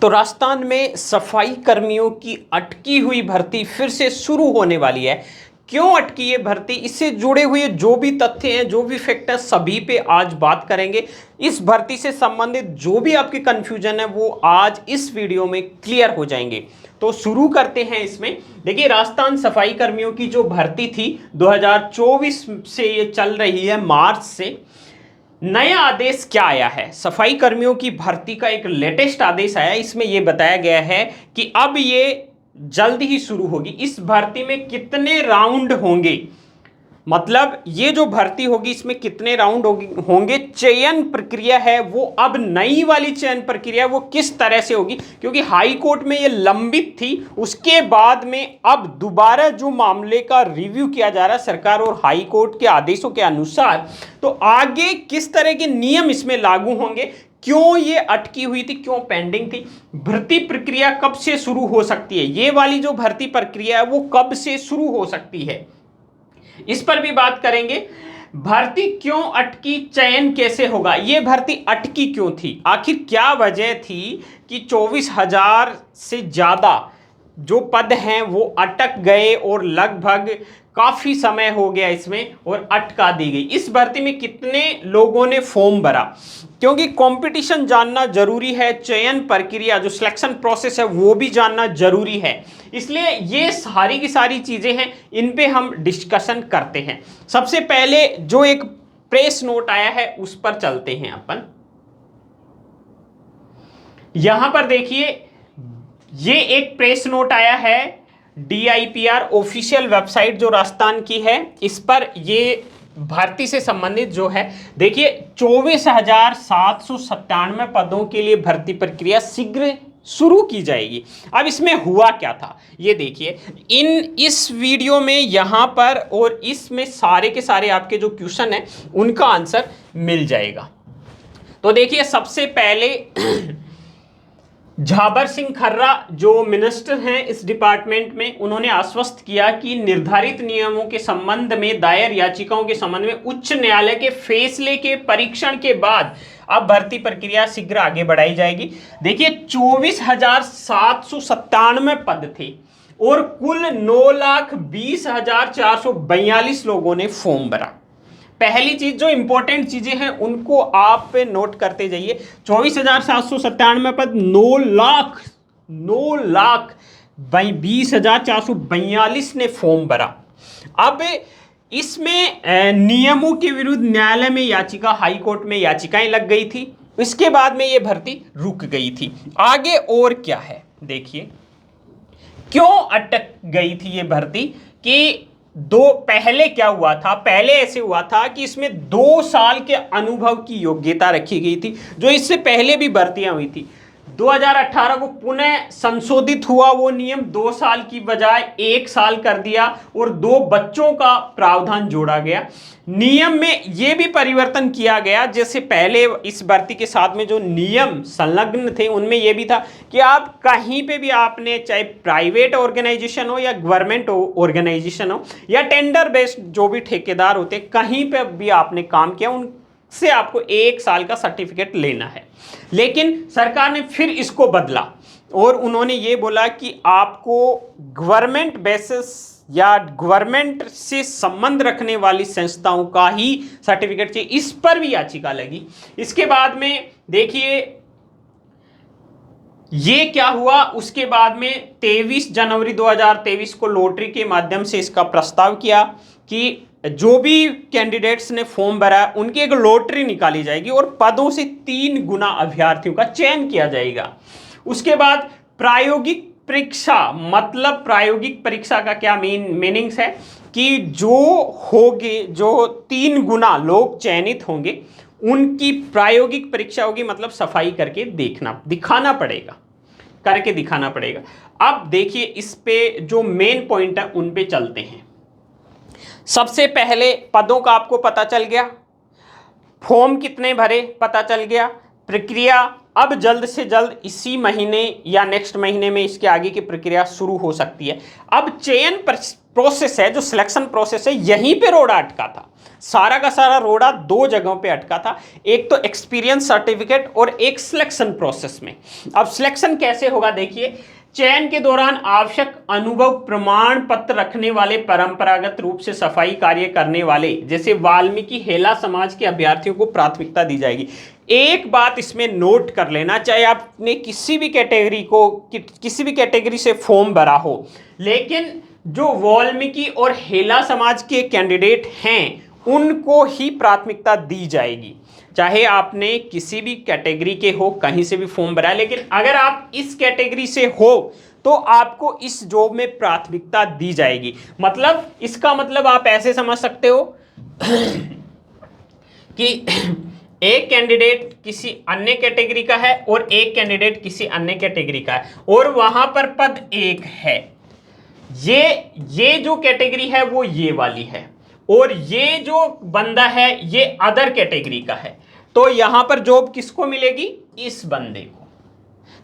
तो राजस्थान में सफाई कर्मियों की अटकी हुई भर्ती फिर से शुरू होने वाली है। क्यों अटकी है भर्ती, इससे जुड़े हुए जो भी तथ्य हैं, जो भी फैक्ट है, सभी पे आज बात करेंगे। इस भर्ती से संबंधित जो भी आपके कंफ्यूजन है वो आज इस वीडियो में क्लियर हो जाएंगे। तो शुरू करते हैं इसमें। देखिए, राजस्थान सफाई कर्मियों की जो भर्ती थी 2024 से ये चल रही है, मार्च से। नया आदेश क्या आया है? सफाई कर्मियों की भर्ती का एक लेटेस्ट आदेश आया। इसमें यह बताया गया है कि अब ये जल्द ही शुरू होगी। इस भर्ती में कितने राउंड होंगे, मतलब ये जो भर्ती होगी इसमें कितने राउंड होंगे, चयन प्रक्रिया है वो अब नई वाली चयन प्रक्रिया वो किस तरह से होगी, क्योंकि हाई कोर्ट में ये लंबित थी। उसके बाद में अब दोबारा जो मामले का रिव्यू किया जा रहा है सरकार और हाई कोर्ट के आदेशों के अनुसार, तो आगे किस तरह के नियम इसमें लागू होंगे, क्यों ये अटकी हुई थी, क्यों पेंडिंग थी, भर्ती प्रक्रिया कब से शुरू हो सकती है, ये वाली जो भर्ती प्रक्रिया है वो कब से शुरू हो सकती है, इस पर भी बात करेंगे। भर्ती क्यों अटकी, चयन कैसे होगा, यह भर्ती अटकी क्यों थी, आखिर क्या वजह थी कि 24,000 से ज्यादा जो पद हैं वो अटक गए और लगभग काफी समय हो गया इसमें और अटका दी गई। इस भर्ती में कितने लोगों ने फॉर्म भरा, क्योंकि कंपटीशन जानना जरूरी है, चयन प्रक्रिया जो सिलेक्शन प्रोसेस है वो भी जानना जरूरी है। इसलिए ये सारी की सारी चीजें हैं, इन पे हम डिस्कशन करते हैं। सबसे पहले जो एक प्रेस नोट आया है उस पर चलते हैं अपन। यहां पर देखिए, ये एक प्रेस नोट आया है DIPR ऑफिशियल वेबसाइट जो राजस्थान की है, इस पर ये भर्ती से संबंधित जो है, देखिए 24,797 पदों के लिए भर्ती प्रक्रिया शीघ्र शुरू की जाएगी। अब इसमें हुआ क्या था ये देखिए, इस वीडियो में यहां पर और इसमें सारे के सारे आपके जो क्वेश्चन है उनका आंसर मिल जाएगा। तो देखिए, सबसे पहले झाबर सिंह खर्रा जो मिनिस्टर हैं इस डिपार्टमेंट में, उन्होंने आश्वस्त किया कि निर्धारित नियमों के संबंध में दायर याचिकाओं के संबंध में उच्च न्यायालय के फैसले के परीक्षण के बाद अब भर्ती प्रक्रिया शीघ्र आगे बढ़ाई जाएगी। देखिए, 24,797 पद थे और कुल 9,20,442 लोगों ने फॉर्म भरा। पहली चीज, जो इंपॉर्टेंट चीजें हैं उनको आप नोट करते जाइए। 24,797 पद, 9,20,442 ने फॉर्म भरा। अब इसमें नियमों के विरुद्ध न्यायालय में याचिका, हाई कोर्ट में याचिकाएं लग गई थी। इसके बाद में यह भर्ती रुक गई थी। आगे और क्या है देखिए, क्यों अटक गई थी ये भर्ती, कि पहले क्या हुआ था, पहले ऐसे हुआ था कि इसमें 2 साल के अनुभव की योग्यता रखी गई थी, जो इससे पहले भी भर्तियां हुई थी। 2018 को पुनः संशोधित हुआ वो नियम, 2 साल की बजाय 1 साल कर दिया और 2 बच्चों का प्रावधान जोड़ा गया। नियम में यह भी परिवर्तन किया गया, जैसे पहले इस भर्ती के साथ में जो नियम संलग्न थे उनमें यह भी था कि आप कहीं पे भी आपने, चाहे प्राइवेट ऑर्गेनाइजेशन हो या गवर्नमेंट ऑर्गेनाइजेशन हो या टेंडर बेस्ड जो भी ठेकेदार होते, कहीं पे भी आपने काम किया उनसे आपको 1 साल का सर्टिफिकेट लेना है। लेकिन सरकार ने फिर इसको बदला और उन्होंने ये बोला कि आपको गवर्नमेंट बेसिस या गवर्नमेंट से संबंध रखने वाली संस्थाओं का ही सर्टिफिकेट चाहिए। इस पर भी याचिका लगी। इसके बाद में देखिए ये क्या हुआ, उसके बाद में 23 जनवरी 2023 को लॉटरी के माध्यम से इसका प्रस्ताव किया कि जो भी कैंडिडेट्स ने फॉर्म भरा उनकी एक लॉटरी निकाली जाएगी और पदों से 3 गुना अभ्यर्थियों का चयन किया जाएगा। उसके बाद प्रायोगिक परीक्षा, मतलब प्रायोगिक परीक्षा का क्या मीनिंग्स है कि जो 3 गुना लोग चयनित होंगे उनकी प्रायोगिक परीक्षा होगी, मतलब सफाई करके दिखाना पड़ेगा, करके दिखाना पड़ेगा। अब देखिए, इस पे जो मेन पॉइंट है उन पे चलते हैं। सबसे पहले पदों का आपको पता चल गया, फॉर्म कितने भरे पता चल गया, प्रक्रिया अब जल्द से जल्द इसी महीने या नेक्स्ट महीने में इसके आगे की प्रक्रिया शुरू हो सकती है। अब चयन प्रोसेस है, जो सिलेक्शन प्रोसेस है, यहीं पे रोड़ा अटका था। सारा का सारा रोड़ा दो जगहों पे अटका था, एक तो एक्सपीरियंस सर्टिफिकेट और एक सिलेक्शन प्रोसेस में। अब सिलेक्शन कैसे होगा देखिए, चयन के दौरान आवश्यक अनुभव प्रमाण पत्र रखने वाले परंपरागत रूप से सफाई कार्य करने वाले जैसे वाल्मीकि हेला समाज के अभ्यर्थियों को प्राथमिकता दी जाएगी। एक बात इसमें नोट कर लेना, चाहे आपने किसी भी कैटेगरी से फॉर्म भरा हो, लेकिन जो वाल्मीकि और हेला समाज के कैंडिडेट हैं उनको ही प्राथमिकता दी जाएगी। चाहे आपने किसी भी कैटेगरी के हो, कहीं से भी फॉर्म भरा है, लेकिन अगर आप इस कैटेगरी से हो तो आपको इस जॉब में प्राथमिकता दी जाएगी। मतलब इसका मतलब आप ऐसे समझ सकते हो कि एक कैंडिडेट किसी अन्य कैटेगरी का है और एक कैंडिडेट किसी अन्य कैटेगरी का है, और वहां पर पद एक है। ये जो कैटेगरी है वो ये वाली है, और ये जो बंदा है ये अदर कैटेगरी का है, तो यहां पर जॉब किसको मिलेगी? इस बंदे को।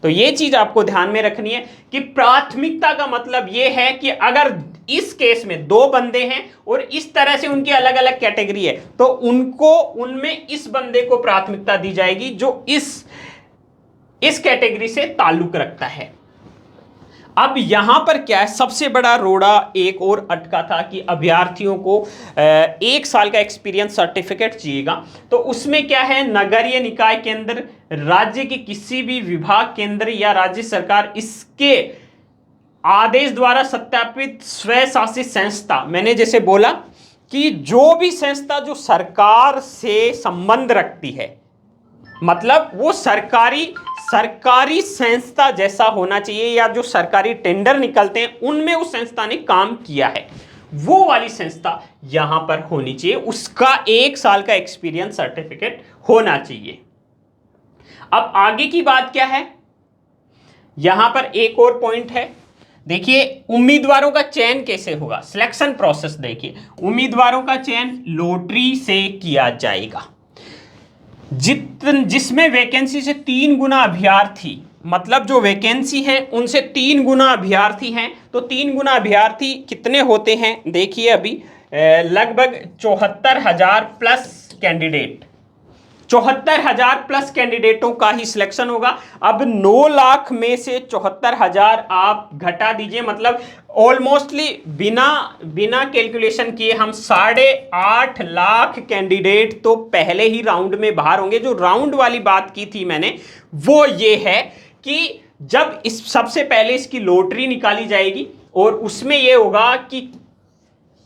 तो ये चीज आपको ध्यान में रखनी है कि प्राथमिकता का मतलब ये है कि अगर इस केस में दो बंदे हैं और इस तरह से उनकी अलग अलग कैटेगरी है, तो उनमें इस बंदे को प्राथमिकता दी जाएगी जो इस कैटेगरी से ताल्लुक रखता है। अब यहां पर क्या है, सबसे बड़ा रोड़ा एक और अटका था कि अभ्यर्थियों को 1 साल का एक्सपीरियंस सर्टिफिकेट चाहिएगा। तो उसमें क्या है, नगरीय निकाय के अंदर, राज्य के किसी भी विभाग के अंदर या राज्य सरकार इसके आदेश द्वारा सत्यापित स्वशासित संस्था, मैंने जैसे बोला कि जो भी संस्था जो सरकार से संबंध रखती है, मतलब वो सरकारी संस्था जैसा होना चाहिए, या जो सरकारी टेंडर निकलते हैं उनमें उस संस्था ने काम किया है, वो वाली संस्था यहां पर होनी चाहिए। उसका 1 साल का एक्सपीरियंस सर्टिफिकेट होना चाहिए। अब आगे की बात क्या है, यहां पर एक और पॉइंट है। देखिए उम्मीदवारों का चयन कैसे होगा, सिलेक्शन प्रोसेस देखिए। उम्मीदवारों का चयन लॉटरी से किया जाएगा, जिसमें वैकेंसी से 3 गुना अभ्यर्थी, मतलब जो वैकेंसी है उनसे 3 गुना अभ्यर्थी हैं। तो 3 गुना अभ्यर्थी कितने होते हैं देखिए, अभी लगभग 74,000 प्लस कैंडिडेट, 74,000 प्लस कैंडिडेटों का ही सिलेक्शन होगा। अब 9 लाख में से 74,000 आप घटा दीजिए, मतलब ऑलमोस्टली बिना कैलकुलेशन किए हम 8.5 लाख कैंडिडेट तो पहले ही राउंड में बाहर होंगे। जो राउंड वाली बात की थी मैंने, वो ये है कि जब सबसे पहले इसकी लॉटरी निकाली जाएगी और उसमें ये होगा कि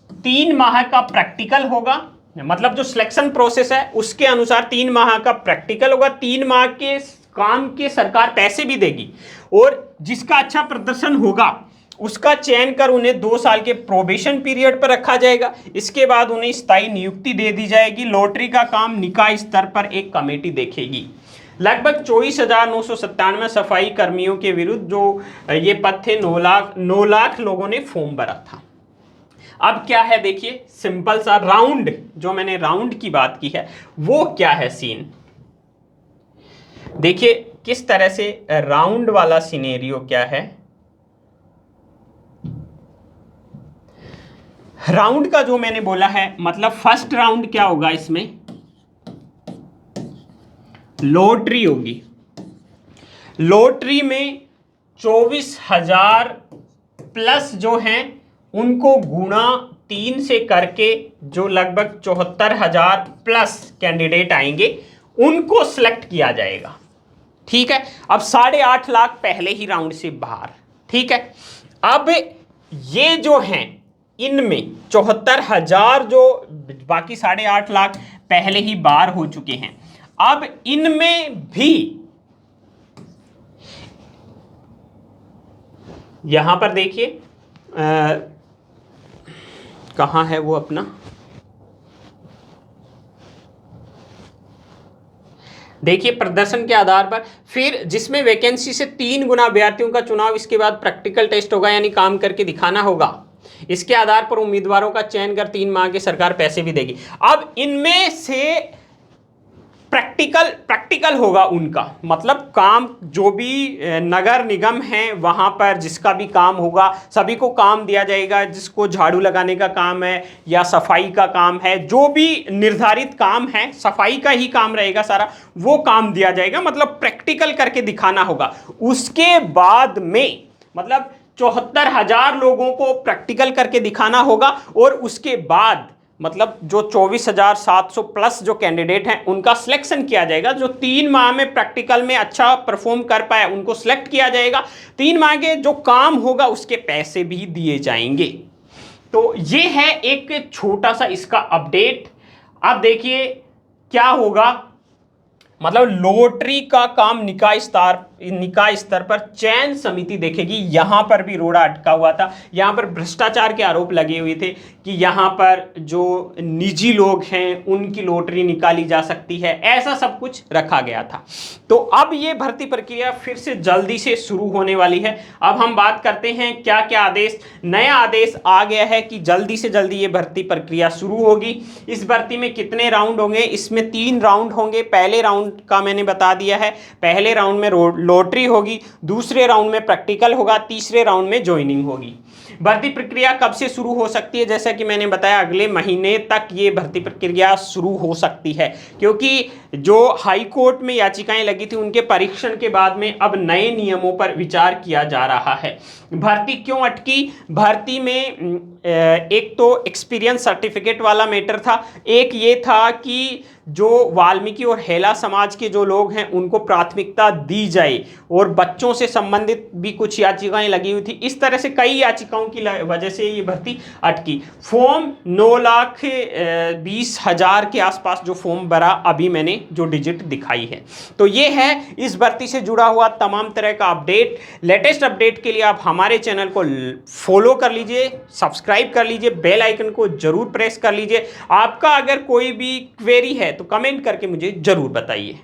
3 माह का प्रैक्टिकल होगा, मतलब जो सिलेक्शन प्रोसेस है उसके अनुसार 3 माह का प्रैक्टिकल होगा। 3 माह के काम के सरकार पैसे भी देगी, और जिसका अच्छा प्रदर्शन होगा उसका चयन कर उन्हें 2 साल के प्रोबेशन पीरियड पर रखा जाएगा। इसके बाद उन्हें स्थायी नियुक्ति दे दी जाएगी। लॉटरी का काम निकाय स्तर पर एक कमेटी देखेगी। लगभग 24,997 सफाई कर्मियों के विरुद्ध जो ये पद थे, 9 लाख लोगों ने फॉर्म भरा था। अब क्या है देखिए, सिंपल सा राउंड, जो मैंने राउंड की बात की है वो क्या है सीन, देखिए किस तरह से राउंड वाला सिनेरियो क्या है। राउंड का जो मैंने बोला है, मतलब फर्स्ट राउंड क्या होगा, इसमें लॉटरी होगी। लॉटरी में 24,000 प्लस जो हैं उनको गुणा 3 से करके जो लगभग 74,000 प्लस कैंडिडेट आएंगे उनको सिलेक्ट किया जाएगा। ठीक है, अब 8.5 लाख पहले ही राउंड से बाहर। ठीक है, अब ये जो हैं इनमें 74,000 जो बाकी 8.5 लाख पहले ही बाहर हो चुके हैं, अब इनमें भी यहां पर देखिए कहां है वो अपना, देखिए प्रदर्शन के आधार पर, फिर जिसमें वैकेंसी से 3 गुना अभ्यर्थियों का चुनाव, इसके बाद प्रैक्टिकल टेस्ट होगा यानी काम करके दिखाना होगा। इसके आधार पर उम्मीदवारों का चयन कर 3 माह की सरकार पैसे भी देगी। अब इनमें से प्रैक्टिकल होगा उनका, मतलब काम जो भी नगर निगम है वहाँ पर जिसका भी काम होगा सभी को काम दिया जाएगा, जिसको झाड़ू लगाने का काम है या सफाई का काम है, जो भी निर्धारित काम है सफाई का ही काम रहेगा सारा, वो काम दिया जाएगा, मतलब प्रैक्टिकल करके दिखाना होगा। उसके बाद में मतलब 74,000 लोगों को प्रैक्टिकल करके दिखाना होगा और उसके बाद मतलब जो 24,700 प्लस जो कैंडिडेट हैं उनका सिलेक्शन किया जाएगा। जो 3 माह में प्रैक्टिकल में अच्छा परफॉर्म कर पाए उनको सिलेक्ट किया जाएगा। 3 माह के जो काम होगा उसके पैसे भी दिए जाएंगे। तो ये है एक छोटा सा इसका अपडेट। अब देखिए क्या होगा, मतलब लॉटरी का काम निकाय स्तर पर चयन समिति देखेगी। यहां पर भी रोड़ा अटका हुआ था, यहां पर भ्रष्टाचार के आरोप लगे हुए थे कि यहां पर जो निजी लोग हैं उनकी लॉटरी निकाली जा सकती है, ऐसा सब कुछ रखा गया था। तो अब ये भर्ती प्रक्रिया फिर से जल्दी से शुरू होने वाली है। अब हम बात करते हैं क्या क्या आदेश, नया आदेश आ गया है कि जल्दी से जल्दी ये भर्ती प्रक्रिया शुरू होगी। इस भर्ती में कितने राउंड होंगे, इसमें 3 राउंड होंगे। पहले राउंड का मैंने बता दिया है, पहले राउंड में लॉटरी होगी, दूसरे राउंड में प्रैक्टिकल होगा, तीसरे राउंड में ज्वाइनिंग होगी। भर्ती प्रक्रिया कब से शुरू हो सकती है, जैसा कि मैंने बताया अगले महीने तक ये भर्ती प्रक्रिया शुरू हो सकती है, क्योंकि जो हाई कोर्ट में याचिकाएं लगी थी उनके परीक्षण के बाद में अब नए नियमों पर विचार किया जा रहा है। भर्ती क्यों अटकी, भर्ती में एक तो एक्सपीरियंस सर्टिफिकेट वाला मैटर था, एक ये था कि जो वाल्मीकि और हेला समाज के जो लोग हैं उनको प्राथमिकता दी जाए, और बच्चों से संबंधित भी कुछ याचिकाएं लगी हुई थी। इस तरह से कई याचिकाओं की वजह से ये भर्ती अटकी। फॉर्म 9,20,000 के आसपास जो फॉर्म भरा, अभी मैंने जो डिजिट दिखाई है। तो ये है इस भर्ती से जुड़ा हुआ तमाम तरह का अपडेट। लेटेस्ट अपडेट के लिए आप हमारे चैनल को फॉलो कर लीजिए, सब्सक्राइब कर लीजिए, बेल आइकन को जरूर प्रेस कर लीजिए। आपका अगर कोई भी क्वेरी है तो कमेंट करके मुझे जरूर बताइए।